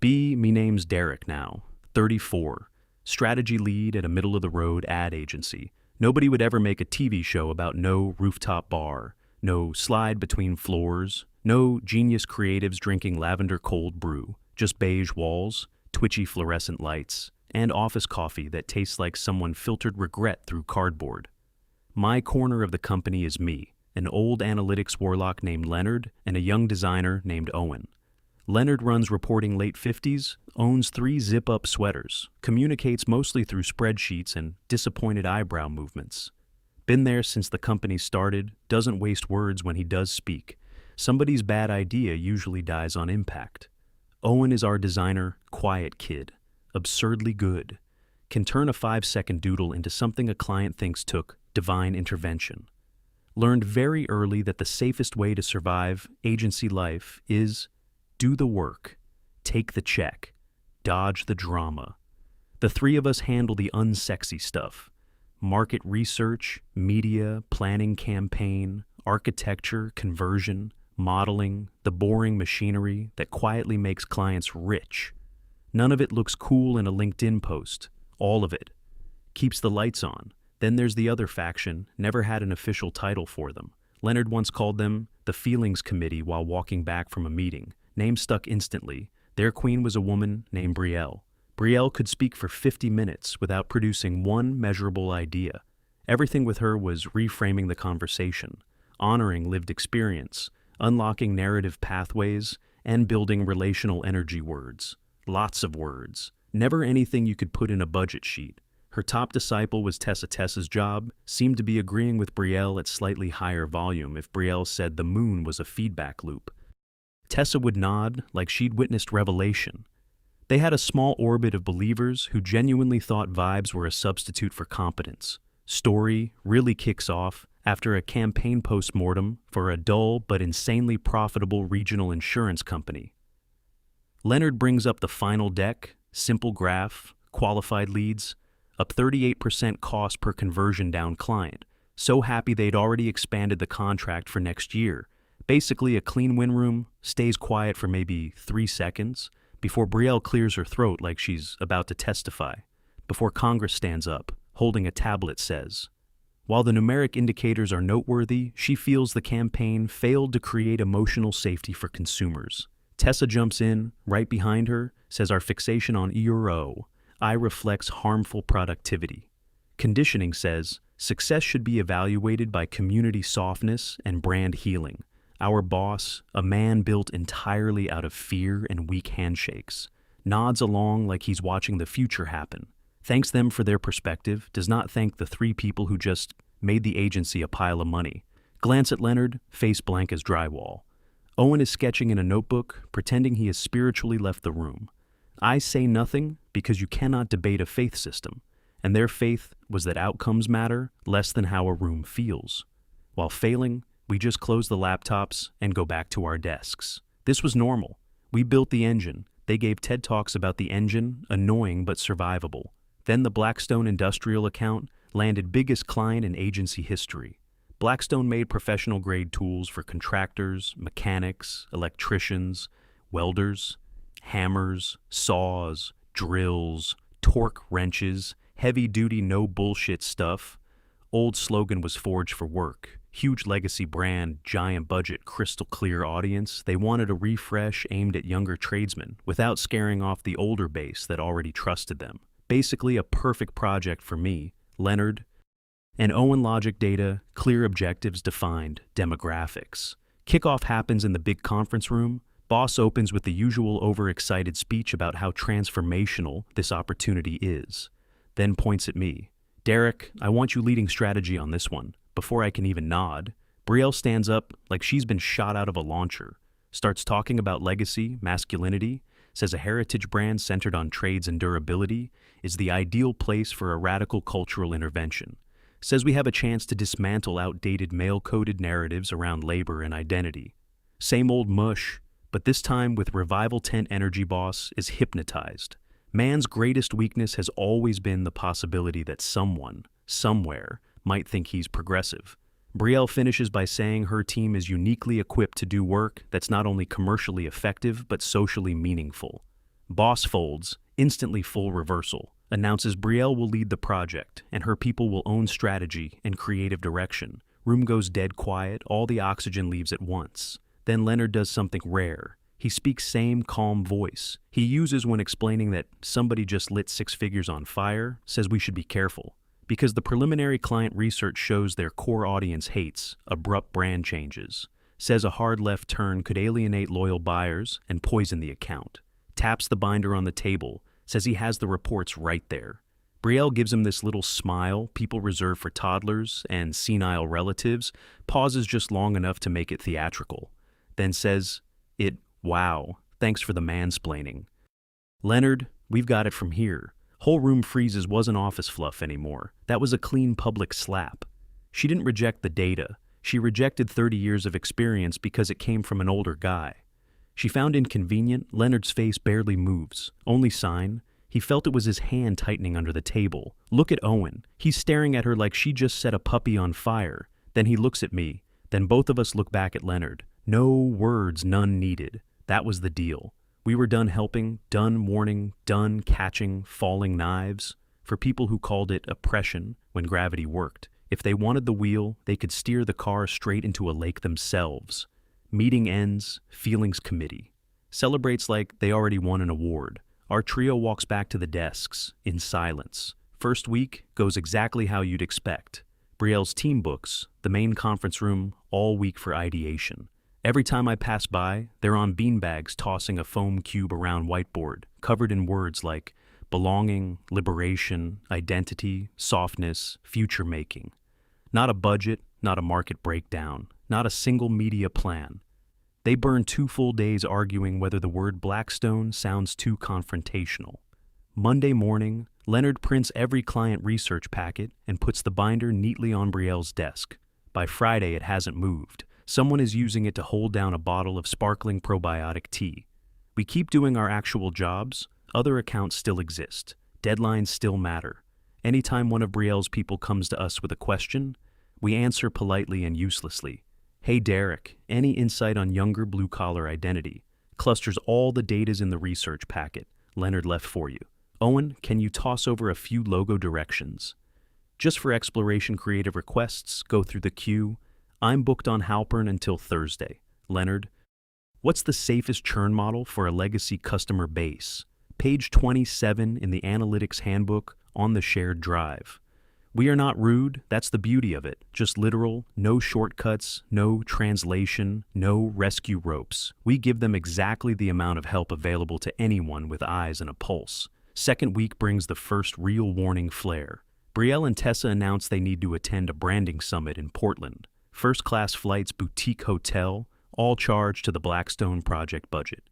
B, me name's Derek now, 34, strategy lead at a middle-of-the-road ad agency. Nobody would ever make a TV show about no rooftop bar, no slide between floors, no genius creatives drinking lavender cold brew, just beige walls, twitchy fluorescent lights, and office coffee that tastes like someone filtered regret through cardboard. My corner of the company is me, an old analytics warlock named Leonard, and a young designer named Owen. Leonard runs reporting late 50s, owns 3 zip-up sweaters, communicates mostly through spreadsheets and disappointed eyebrow movements. Been there since the company started, doesn't waste words when he does speak. Somebody's bad idea usually dies on impact. Owen is our designer, quiet kid, absurdly good, can turn a 5-second doodle into something a client thinks took divine intervention. Learned very early that the safest way to survive agency life is do the work, take the check, dodge the drama. The 3 of us handle the unsexy stuff: market research, media, planning campaign, architecture, conversion, modeling, the boring machinery that quietly makes clients rich. None of it looks cool in a LinkedIn post. All of it keeps the lights on. Then there's the other faction, never had an official title for them. Leonard once called them the Feelings Committee while walking back from a meeting. Name stuck instantly. Their queen was a woman named Brielle. Brielle could speak for 50 minutes without producing one measurable idea. Everything with her was reframing the conversation, honoring lived experience, unlocking narrative pathways, and building relational energy words. Lots of words. Never anything you could put in a budget sheet. Her top disciple was Tessa. Tessa's job seemed to be agreeing with Brielle at slightly higher volume if Brielle said the moon was a feedback loop. Tessa would nod like she'd witnessed revelation. They had a small orbit of believers who genuinely thought vibes were a substitute for competence. Story really kicks off after a campaign post-mortem for a dull but insanely profitable regional insurance company. Leonard brings up the final deck, simple graph, qualified leads, up 38% cost per conversion down client. So happy they'd already expanded the contract for next year. Basically a clean win room, stays quiet for maybe 3 seconds, before Brielle clears her throat like she's about to testify, before Congress stands up, holding a tablet says. While the numeric indicators are noteworthy, she feels the campaign failed to create emotional safety for consumers. Tessa jumps in, right behind her, says our fixation on ERO, I reflects harmful productivity. Conditioning says, success should be evaluated by community softness and brand healing. Our boss, a man built entirely out of fear and weak handshakes, nods along like he's watching the future happen, thanks them for their perspective, does not thank the 3 people who just made the agency a pile of money. Glance at Leonard, face blank as drywall. Owen is sketching in a notebook, pretending he has spiritually left the room. I say nothing because you cannot debate a faith system, and their faith was that outcomes matter less than how a room feels. While failing, we just close the laptops and go back to our desks. This was normal. We built the engine. They gave TED Talks about the engine, annoying but survivable. Then the Blackstone industrial account landed biggest client in agency history. Blackstone made professional-grade tools for contractors, mechanics, electricians, welders, hammers, saws, drills, torque wrenches, heavy-duty no-bullshit stuff. Old slogan was forged for work. Huge legacy brand, giant budget, crystal clear audience. They wanted a refresh aimed at younger tradesmen without scaring off the older base that already trusted them. Basically a perfect project for me, Leonard, and Owen. Logic data, clear objectives defined, demographics. Kickoff happens in the big conference room. Boss opens with the usual overexcited speech about how transformational this opportunity is. Then points at me. Derek, I want you leading strategy on this one. Before I can even nod, Brielle stands up like she's been shot out of a launcher, starts talking about legacy, masculinity, says a heritage brand centered on trades and durability is the ideal place for a radical cultural intervention, says we have a chance to dismantle outdated male-coded narratives around labor and identity. Same old mush, but this time with Revival Tent Energy Boss is hypnotized. Man's greatest weakness has always been the possibility that someone, somewhere, might think he's progressive. Brielle finishes by saying her team is uniquely equipped to do work that's not only commercially effective but socially meaningful. Boss folds, instantly full reversal, announces Brielle will lead the project and her people will own strategy and creative direction. Room goes dead quiet, all the oxygen leaves at once. Then Leonard does something rare. He speaks same calm voice he uses when explaining that somebody just lit 6 figures on fire, says we should be careful. Because the preliminary client research shows their core audience hates abrupt brand changes. Says a hard left turn could alienate loyal buyers and poison the account. Taps the binder on the table, says he has the reports right there. Brielle gives him this little smile people reserve for toddlers and senile relatives, pauses just long enough to make it theatrical. Then says, wow, thanks for the mansplaining. Leonard, we've got it from here. Whole room freezes wasn't office fluff anymore. That was a clean public slap. She didn't reject the data. She rejected 30 years of experience because it came from an older guy. She found inconvenient, Leonard's face barely moves. Only sign, he felt it was his hand tightening under the table. Look at Owen. He's staring at her like she just set a puppy on fire. Then he looks at me. Then both of us look back at Leonard. No words, none needed. That was the deal. We were done helping, done warning, done catching falling knives. For people who called it oppression when gravity worked. If they wanted the wheel, they could steer the car straight into a lake themselves. Meeting ends, feelings committee. Celebrates like they already won an award. Our trio walks back to the desks, in silence. First week goes exactly how you'd expect. Brielle's team books, the main conference room, all week for ideation. Every time I pass by, they're on beanbags tossing a foam cube around whiteboard, covered in words like belonging, liberation, identity, softness, future-making. Not a budget, not a market breakdown, not a single media plan. They burn 2 full days arguing whether the word Blackstone sounds too confrontational. Monday morning, Leonard prints every client research packet and puts the binder neatly on Brielle's desk. By Friday, it hasn't moved. Someone is using it to hold down a bottle of sparkling probiotic tea. We keep doing our actual jobs. Other accounts still exist. Deadlines still matter. Anytime one of Brielle's people comes to us with a question, we answer politely and uselessly. Hey Derek, any insight on younger blue-collar identity? Clusters all the datas in the research packet Leonard left for you. Owen, can you toss over a few logo directions? Just for exploration creative requests, go through the queue. I'm booked on Halpern until Thursday. Leonard, what's the safest churn model for a legacy customer base? Page 27 in the Analytics Handbook on the shared drive. We are not rude, that's the beauty of it. Just literal, no shortcuts, no translation, no rescue ropes. We give them exactly the amount of help available to anyone with eyes and a pulse. Second week brings the first real warning flare. Brielle and Tessa announce they need to attend a branding summit in Portland. First-class flights, boutique hotel, all charged to the Blackstone project budget.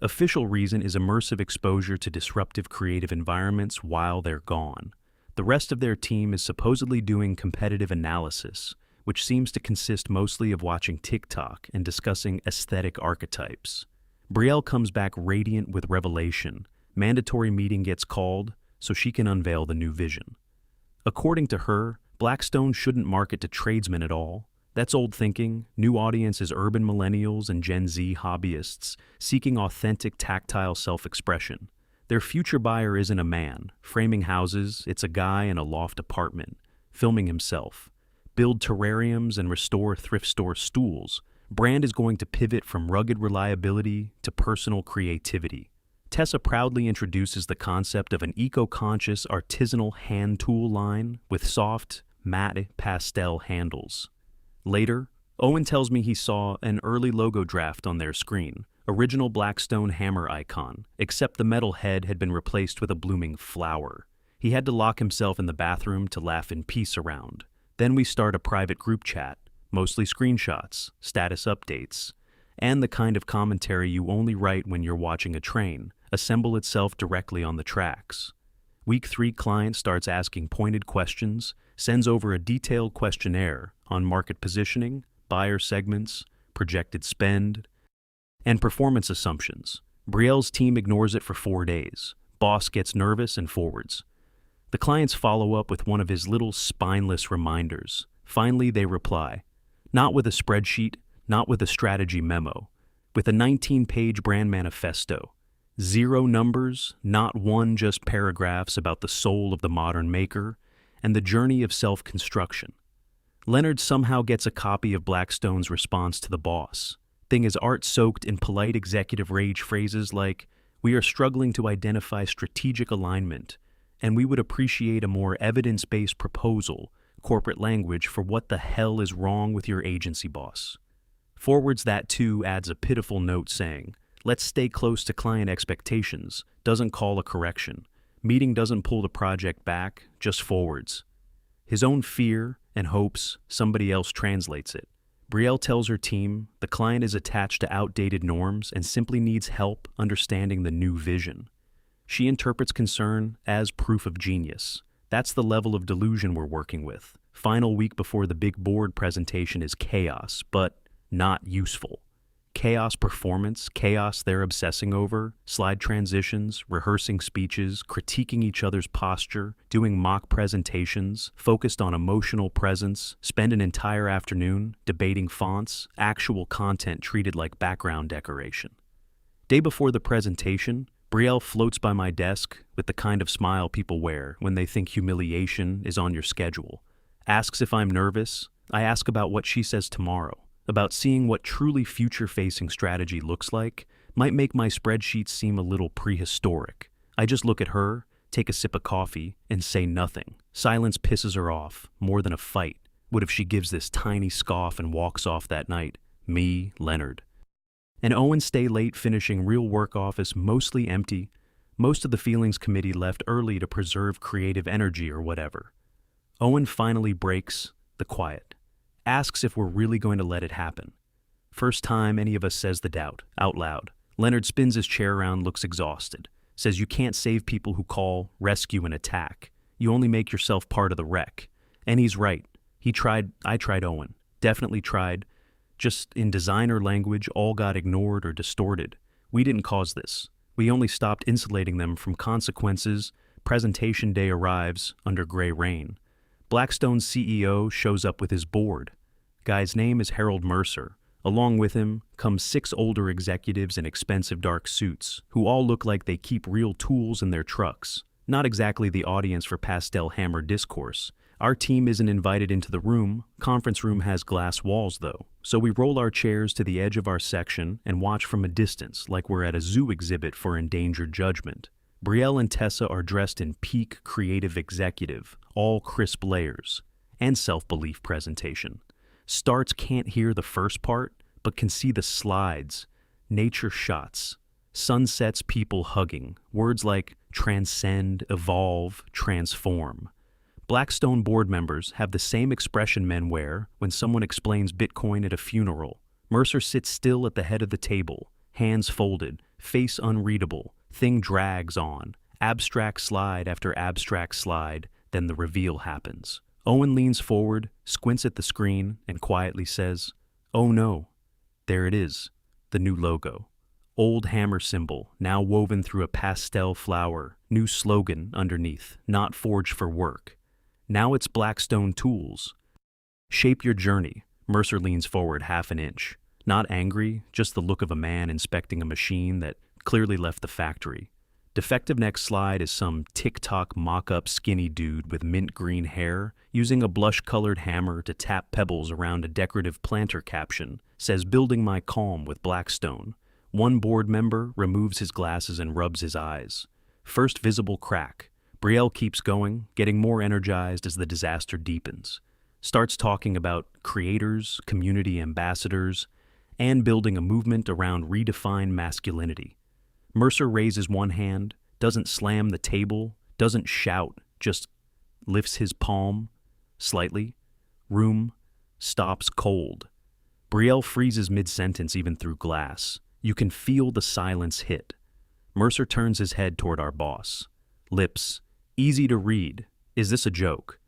Official reason is immersive exposure to disruptive creative environments while they're gone. The rest of their team is supposedly doing competitive analysis, which seems to consist mostly of watching TikTok and discussing aesthetic archetypes. Brielle comes back radiant with revelation. Mandatory meeting gets called so she can unveil the new vision. According to her, Blackstone shouldn't market to tradesmen at all. That's old thinking. New audience is urban millennials and Gen Z hobbyists seeking authentic tactile self-expression. Their future buyer isn't a man, framing houses, it's a guy in a loft apartment, filming himself. Build terrariums and restore thrift store stools. Brand is going to pivot from rugged reliability to personal creativity. Tessa proudly introduces the concept of an eco-conscious artisanal hand tool line with soft, matte pastel handles. Later, Owen tells me he saw an early logo draft on their screen, original Blackstone hammer icon, except the metal head had been replaced with a blooming flower. He had to lock himself in the bathroom to laugh in peace around. Then we start a private group chat, mostly screenshots, status updates, and the kind of commentary you only write when you're watching a train, assemble itself directly on the tracks. Week 3 client starts asking pointed questions, sends over a detailed questionnaire on market positioning, buyer segments, projected spend, and performance assumptions. Brielle's team ignores it for 4 days. Boss gets nervous and forwards. The clients follow up with one of his little spineless reminders. Finally, they reply. Not with a spreadsheet, not with a strategy memo, with a 19-page brand manifesto. Zero numbers, not one, just paragraphs about the soul of the modern maker and the journey of self-construction. Leonard somehow gets a copy of Blackstone's response to the boss. Thing is art-soaked in polite executive rage phrases like, "We are struggling to identify strategic alignment, and we would appreciate a more evidence-based proposal," corporate language for what the hell is wrong with your agency boss. Forwards that too adds a pitiful note saying, "Let's stay close to client expectations," doesn't call a correction. Meeting doesn't pull the project back, just forwards. His own fear and hopes, somebody else translates it. Brielle tells her team the client is attached to outdated norms and simply needs help understanding the new vision. She interprets concern as proof of genius. That's the level of delusion we're working with. Final week before the big board presentation is chaos, but not useful. Chaos performance, chaos they're obsessing over, slide transitions, rehearsing speeches, critiquing each other's posture, doing mock presentations, focused on emotional presence, spend an entire afternoon debating fonts, actual content treated like background decoration. Day before the presentation, Brielle floats by my desk with the kind of smile people wear when they think humiliation is on your schedule. Asks if I'm nervous. I ask about what she says tomorrow. About seeing what truly future-facing strategy looks like might make my spreadsheet seem a little prehistoric. I just look at her, take a sip of coffee, and say nothing. Silence pisses her off, more than a fight. What if she gives this tiny scoff and walks off that night? Me, Leonard. And Owen stay late finishing real work office mostly empty. Most of the feelings committee left early to preserve creative energy or whatever. Owen finally breaks the quiet. Asks if we're really going to let it happen. First time any of us says the doubt, out loud. Leonard spins his chair around, looks exhausted. Says you can't save people who call, rescue, and attack. You only make yourself part of the wreck. And he's right. I tried Owen. Definitely tried. Just in designer language, all got ignored or distorted. We didn't cause this. We only stopped insulating them from consequences. Presentation day arrives under gray rain. Blackstone's CEO shows up with his board. Guy's name is Harold Mercer. Along with him come 6 older executives in expensive dark suits, who all look like they keep real tools in their trucks. Not exactly the audience for pastel hammer discourse. Our team isn't invited into the room. Conference room has glass walls, though. So we roll our chairs to the edge of our section and watch from a distance like we're at a zoo exhibit for endangered judgment. Brielle and Tessa are dressed in peak creative executive, all crisp layers, and self-belief presentation. Starts can't hear the first part, but can see the slides, nature shots, sunsets, people hugging, words like transcend, evolve, transform. Blackstone board members have the same expression men wear when someone explains Bitcoin at a funeral. Mercer sits still at the head of the table, hands folded, face unreadable, thing drags on, abstract slide after abstract slide, then the reveal happens. Owen leans forward, squints at the screen, and quietly says, "Oh no, there it is, the new logo. Old hammer symbol, now woven through a pastel flower, new slogan underneath, not forged for work. Now it's Blackstone Tools. Shape your journey." Mercer leans forward half an inch. Not angry, just the look of a man inspecting a machine that clearly left the factory. Defective next slide is some TikTok mock-up skinny dude with mint green hair using a blush-colored hammer to tap pebbles around a decorative planter caption, says building my calm with Blackstone. One board member removes his glasses and rubs his eyes. First visible crack. Brielle keeps going, getting more energized as the disaster deepens. Starts talking about creators, community ambassadors, and building a movement around redefined masculinity. Mercer raises one hand, doesn't slam the table, doesn't shout, just lifts his palm slightly. Room stops cold. Brielle freezes mid-sentence even through glass. You can feel the silence hit. Mercer turns his head toward our boss. Lips, easy to read. Is this a joke?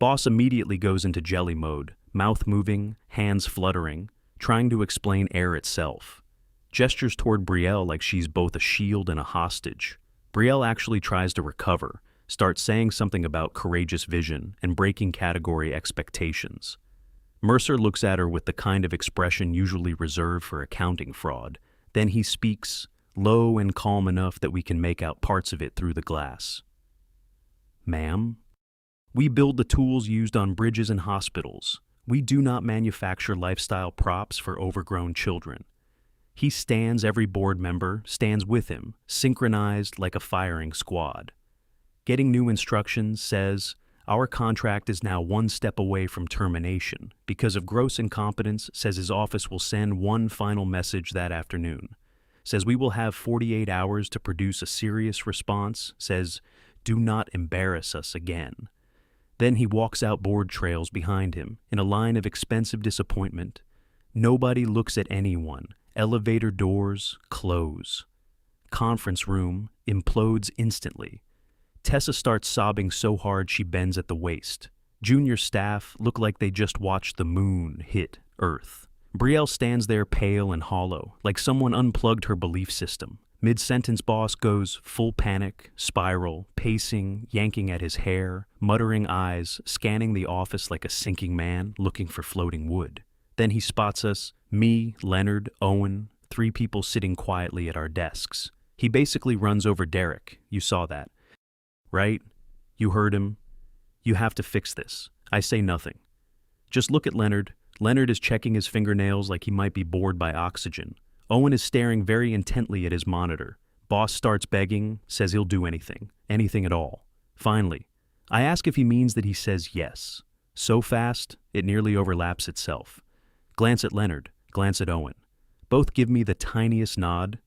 Boss immediately goes into jelly mode, mouth moving, hands fluttering, trying to explain air itself. Gestures toward Brielle like she's both a shield and a hostage. Brielle actually tries to recover, starts saying something about courageous vision and breaking category expectations. Mercer looks at her with the kind of expression usually reserved for accounting fraud. Then he speaks, low and calm enough that we can make out parts of it through the glass. "Ma'am, we build the tools used on bridges and hospitals. We do not manufacture lifestyle props for overgrown children." He stands, every board member stands with him, synchronized like a firing squad. Getting new instructions says, "Our contract is now one step away from termination because of gross incompetence," says his office will send one final message that afternoon. Says we will have 48 hours to produce a serious response, says, "Do not embarrass us again." Then he walks out board trails behind him in a line of expensive disappointment. Nobody looks at anyone. Elevator doors close. Conference room implodes instantly. Tessa starts sobbing so hard she bends at the waist. Junior staff look like they just watched the moon hit Earth. Brielle stands there pale and hollow, like someone unplugged her belief system. Mid-sentence boss goes full panic, spiral, pacing, yanking at his hair, muttering eyes, scanning the office like a sinking man looking for floating wood. Then he spots us, me, Leonard, Owen, 3 people sitting quietly at our desks. He basically runs over Derek. You saw that, right? You heard him. "You have to fix this." I say nothing. Just look at Leonard. Leonard is checking his fingernails like he might be bored by oxygen. Owen is staring very intently at his monitor. Boss starts begging, says he'll do anything. Anything at all. Finally, I ask if he means that he says yes. So fast, it nearly overlaps itself. Glance at Leonard, glance at Owen. Both give me the tiniest nod.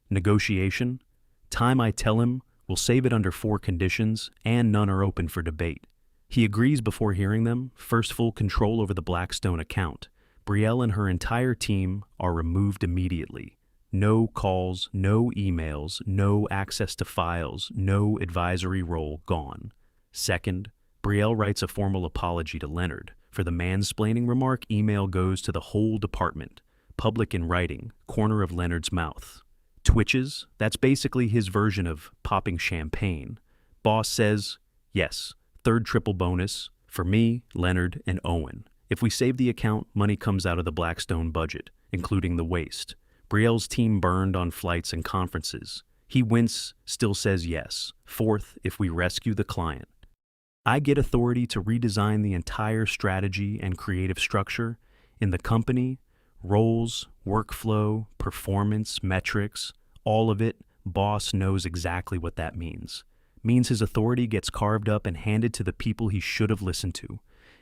Negotiation? Time I tell him, we'll save it under 4 conditions, and none are open for debate. He agrees before hearing them. First, full control over the Blackstone account. Brielle and her entire team are removed immediately. No calls, no emails, no access to files, no advisory role gone. Second, Brielle writes a formal apology to Leonard. For the mansplaining remark, email goes to the whole department. Public in writing, corner of Leonard's mouth. Twitches, that's basically his version of popping champagne. Boss says, yes, 3rd triple bonus, for me, Leonard, and Owen. If we save the account, money comes out of the Blackstone budget, including the waste. Brielle's team burned on flights and conferences. He wince, still says yes. 4th, if we rescue the client. I get authority to redesign the entire strategy and creative structure in the company, roles, workflow, performance, metrics, all of it. Boss knows exactly what that means. Means his authority gets carved up and handed to the people he should have listened to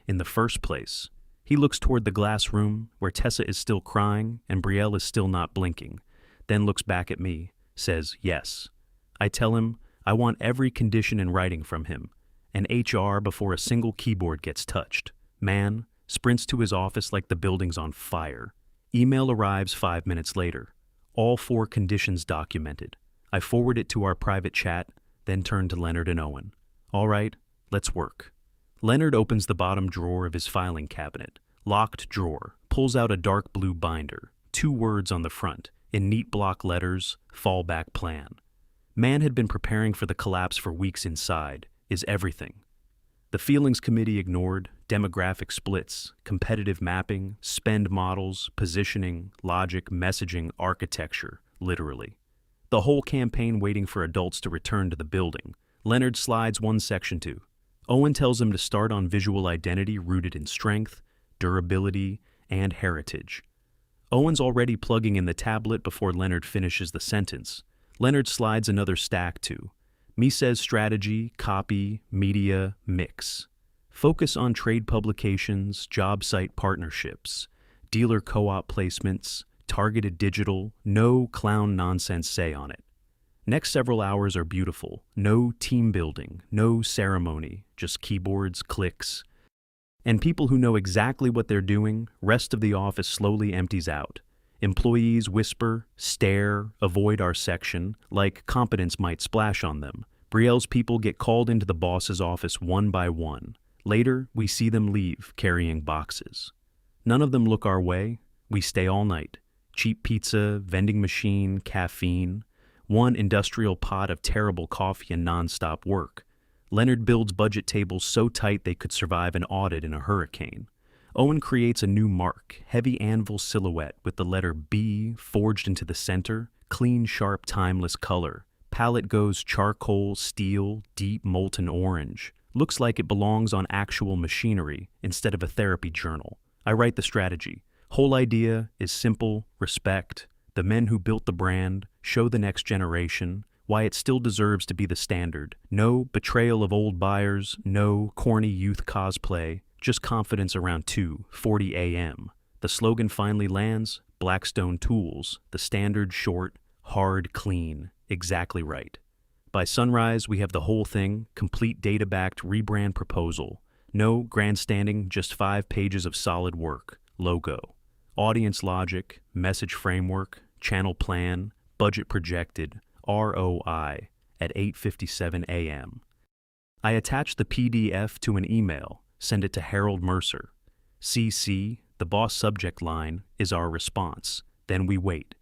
in the first place. He looks toward the glass room where Tessa is still crying and Brielle is still not blinking, then looks back at me, says yes. I tell him I want every condition in writing from him, and HR before a single keyboard gets touched. Man sprints to his office like the building's on fire. Email arrives 5 minutes later. All 4 conditions documented. I forward it to our private chat, then turn to Leonard and Owen. All right, let's work. Leonard opens the bottom drawer of his filing cabinet. Locked drawer. Pulls out a dark blue binder. 2 words on the front, in neat block letters, fallback plan. Man had been preparing for the collapse for weeks inside. Is everything. The feelings committee ignored, demographic splits, competitive mapping, spend models, positioning, logic, messaging, architecture, literally. The whole campaign waiting for adults to return to the building. Leonard slides 1 section to. Owen tells him to start on visual identity rooted in strength, durability, and heritage. Owen's already plugging in the tablet before Leonard finishes the sentence. Leonard slides another stack to. Me says strategy, copy, media, mix. Focus on trade publications, job site partnerships, dealer co-op placements, targeted digital, no clown nonsense say on it. Next several hours are beautiful. No team building, no ceremony, just keyboards, clicks. And people who know exactly what they're doing. Rest of the office slowly empties out. Employees whisper, stare, avoid our section, like competence might splash on them. Brielle's people get called into the boss's office one by one. Later, we see them leave, carrying boxes. None of them look our way. We stay all night. Cheap pizza, vending machine, caffeine. 1 industrial pot of terrible coffee and non-stop work. Leonard builds budget tables so tight they could survive an audit in a hurricane. Owen creates a new mark, heavy anvil silhouette with the letter B forged into the center, clean, sharp, timeless color. Palette goes charcoal, steel, deep molten orange. Looks like it belongs on actual machinery instead of a therapy journal. I write the strategy. Whole idea is simple: respect the men who built the brand, show the next generation why it still deserves to be the standard. No betrayal of old buyers, no corny youth cosplay, just confidence around 2:40 a.m. The slogan finally lands: Blackstone Tools, the standard, short, hard, clean. Exactly right. By sunrise, we have the whole thing, complete data-backed rebrand proposal. No grandstanding, just 5 pages of solid work. Logo, audience logic, message framework, channel plan, budget projected, ROI at 8:57 a.m. I attach the PDF to an email, send it to Harold Mercer. CC, the boss subject line, is our response. Then we wait.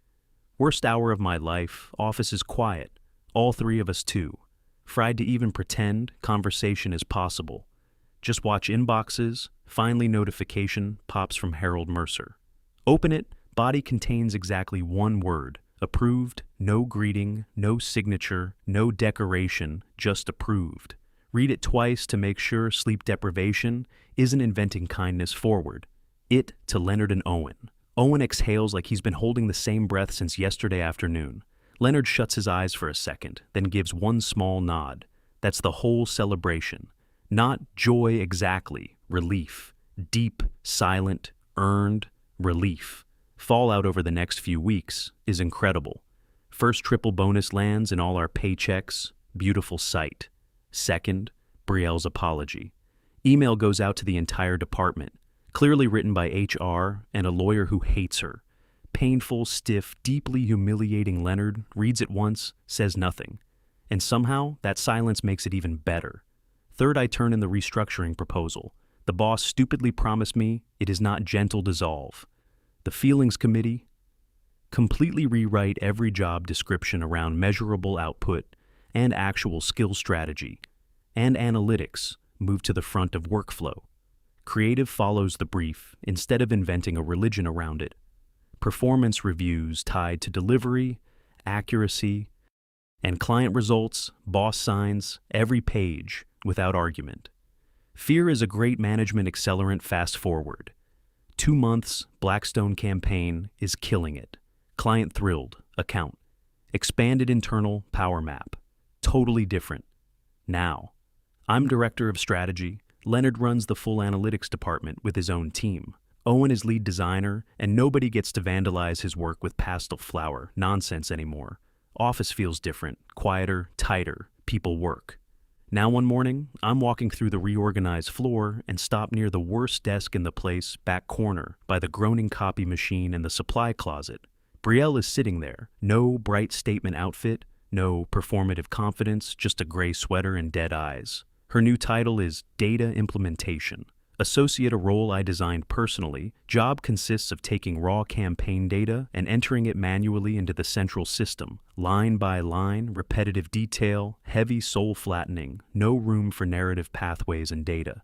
Worst hour of my life, office is quiet. All 3 of us too. Fried to even pretend conversation is possible. Just watch inboxes, finally notification pops from Harold Mercer. Open it, body contains exactly 1 word. Approved, no greeting, no signature, no decoration, just approved. Read it twice to make sure sleep deprivation isn't inventing kindness forward. It to Leonard and Owen. Owen exhales like he's been holding the same breath since yesterday afternoon. Leonard shuts his eyes for a second, then gives 1 small nod. That's the whole celebration. Not joy exactly, relief. Deep, silent, earned relief. Fallout over the next few weeks is incredible. First triple bonus lands in all our paychecks, beautiful sight. Second, Brielle's apology. Email goes out to the entire department, clearly written by HR and a lawyer who hates her. Painful, stiff, deeply humiliating Leonard reads it once, says nothing. And somehow, that silence makes it even better. Third, I turn in the restructuring proposal. The boss stupidly promised me it is not gentle dissolve. The Feelings Committee completely rewrite every job description around measurable output and actual skill strategy, and analytics move to the front of workflow. Creative follows the brief instead of inventing a religion around it. Performance reviews tied to delivery, accuracy, and client results, boss signs, every page without argument. Fear is a great management accelerant. Fast forward. 2 months, Blackstone campaign is killing it. Client thrilled, account. Expanded internal power map. Totally different. Now, I'm director of strategy. Leonard runs the full analytics department with his own team. Owen is lead designer, and nobody gets to vandalize his work with pastel flower nonsense anymore. Office feels different, quieter, tighter. People work. Now one morning, I'm walking through the reorganized floor and stop near the worst desk in the place, back corner, by the groaning copy machine and the supply closet. Brielle is sitting there. No bright statement outfit, no performative confidence, just a gray sweater and dead eyes. Her new title is Data Implementation. Associate, a role I designed personally. Job consists of taking raw campaign data and entering it manually into the central system. Line by line, repetitive detail, heavy soul flattening, no room for narrative pathways and data.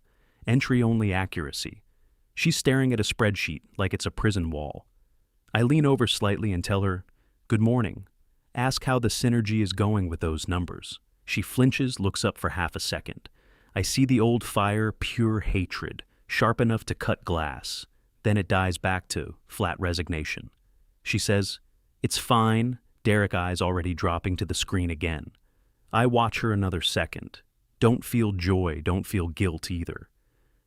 Entry-only accuracy. She's staring at a spreadsheet like it's a prison wall. I lean over slightly and tell her, "Good morning." Ask how the synergy is going with those numbers. She flinches, looks up for half a second. I see the old fire, pure hatred, sharp enough to cut glass. Then it dies back to flat resignation. She says, "It's fine," Derek eyes already dropping to the screen again. I watch her another second. Don't feel joy, don't feel guilt either.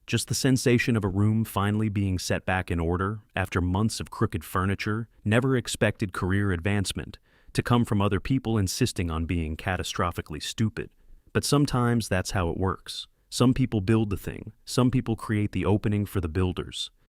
Just the sensation of a room finally being set back in order after months of crooked furniture, never expected career advancement, to come from other people insisting on being catastrophically stupid. But sometimes that's how it works. Some people build the thing. Some people create the opening for the builders.